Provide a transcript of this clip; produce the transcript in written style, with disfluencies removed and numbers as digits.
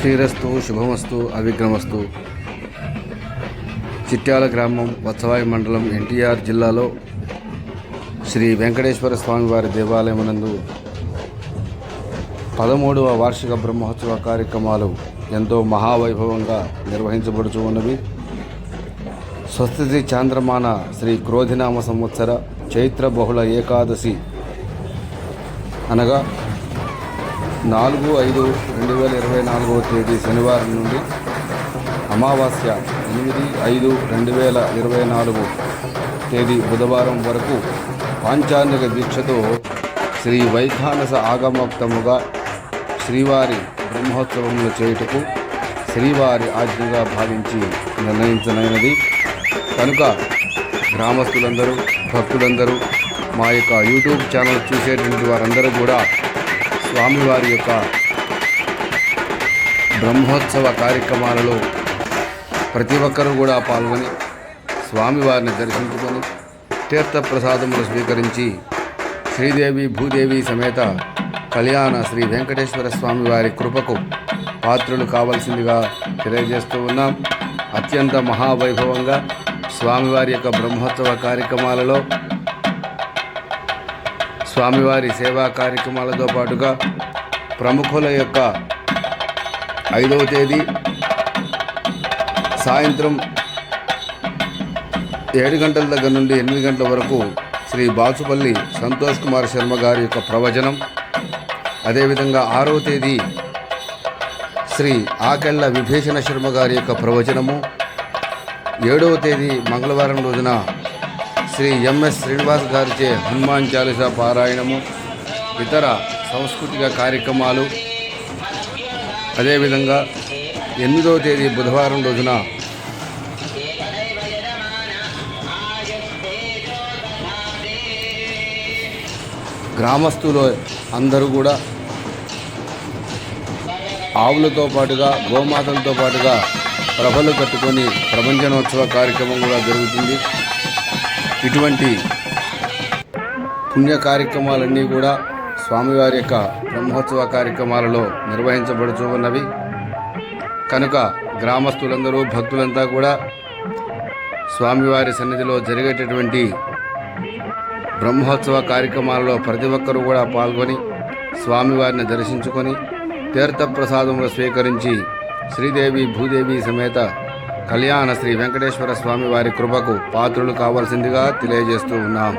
శ్రీరస్తు శుభమస్తు అవిఘ్నమస్తు. చిట్యాల గ్రామం, వత్సవాయి మండలం, ఎన్టీఆర్ జిల్లాలో శ్రీ వెంకటేశ్వర స్వామివారి దేవాలయమునందు 13వ వార్షిక బ్రహ్మోత్సవ కార్యక్రమాలు ఎంతో మహావైభవంగా నిర్వహించబడుతూ ఉన్నవి. స్వస్తిథి చాంద్రమాన శ్రీ క్రోధినామ సంవత్సర చైత్ర బహుళ ఏకాదశి అనగా 4/5/2024 తేదీ శనివారం నుండి అమావాస్య 8/5/2024 తేదీ బుధవారం వరకు పాంచాన్నిక దీక్షతో శ్రీ వైఖానస ఆగమోక్తముగా శ్రీవారి బ్రహ్మోత్సవములు చేయుటకు శ్రీవారి ఆజ్ఞగా భావించి నిర్ణయించనైనది. కనుక గ్రామస్తులందరూ, భక్తులందరూ, మా యొక్క యూట్యూబ్ ఛానల్ చూసేటువంటి వారందరూ కూడా స్వామివారి యొక్క బ్రహ్మోత్సవ కార్యక్రమాలలో ప్రతి ఒక్కరూ కూడా పాల్గొని స్వామివారిని దర్శించుకొని తీర్థప్రసాదములు స్వీకరించి శ్రీదేవి భూదేవి సమేత కళ్యాణ శ్రీ వెంకటేశ్వర స్వామివారి కృపకు పాత్రులు కావాల్సిందిగా తెలియజేస్తూ ఉన్నాం. అత్యంత మహావైభవంగా స్వామివారి యొక్క బ్రహ్మోత్సవ కార్యక్రమాలలో స్వామివారి సేవా కార్యక్రమాలతో పాటుగా ప్రముఖుల యొక్క 5వ తేదీ సాయంత్రం 7 గంటల దగ్గర నుండి 8 గంటల వరకు శ్రీ బాచుపల్లి సంతోష్ కుమార్ శర్మ గారి యొక్క ప్రవచనం, అదేవిధంగా 6వ తేదీ శ్రీ ఆకెళ్ల విభీషణ శర్మ గారి యొక్క ప్రవచనము, 7వ తేదీ మంగళవారం రోజున శ్రీ ఎంఎస్ శ్రీనివాస్ గారిచే హనుమాన్ చాలీసా పారాయణము, ఇతర సాంస్కృతిక కార్యక్రమాలు, అదేవిధంగా 8వ తేదీ బుధవారం రోజున గ్రామస్తులు అందరూ కూడా ఆవులతో పాటుగా గోమాతలతో పాటుగా ప్రభలు కట్టుకొని ప్రభంజనోత్సవ కార్యక్రమం కూడా జరుగుతుంది. ఇటువంటి పుణ్య కార్యక్రమాలన్నీ కూడా స్వామివారి యొక్క బ్రహ్మోత్సవ కార్యక్రమాలలో నిర్వహించబడుతూ ఉన్నవి. కనుక గ్రామస్తులందరూ, భక్తులంతా కూడా స్వామివారి సన్నిధిలో జరిగేటటువంటి బ్రహ్మోత్సవ కార్యక్రమాలలో ప్రతి ఒక్కరూ కూడా పాల్గొని స్వామివారిని దర్శించుకొని తీర్థప్రసాదములు స్వీకరించి శ్రీదేవి భూదేవి సమేత కళ్యాణ శ్రీ వెంకటేశ్వర స్వామి వారి కృపకు పాత్రులు కావాల్సిందిగా తెలియజేస్తూ ఉన్నాం.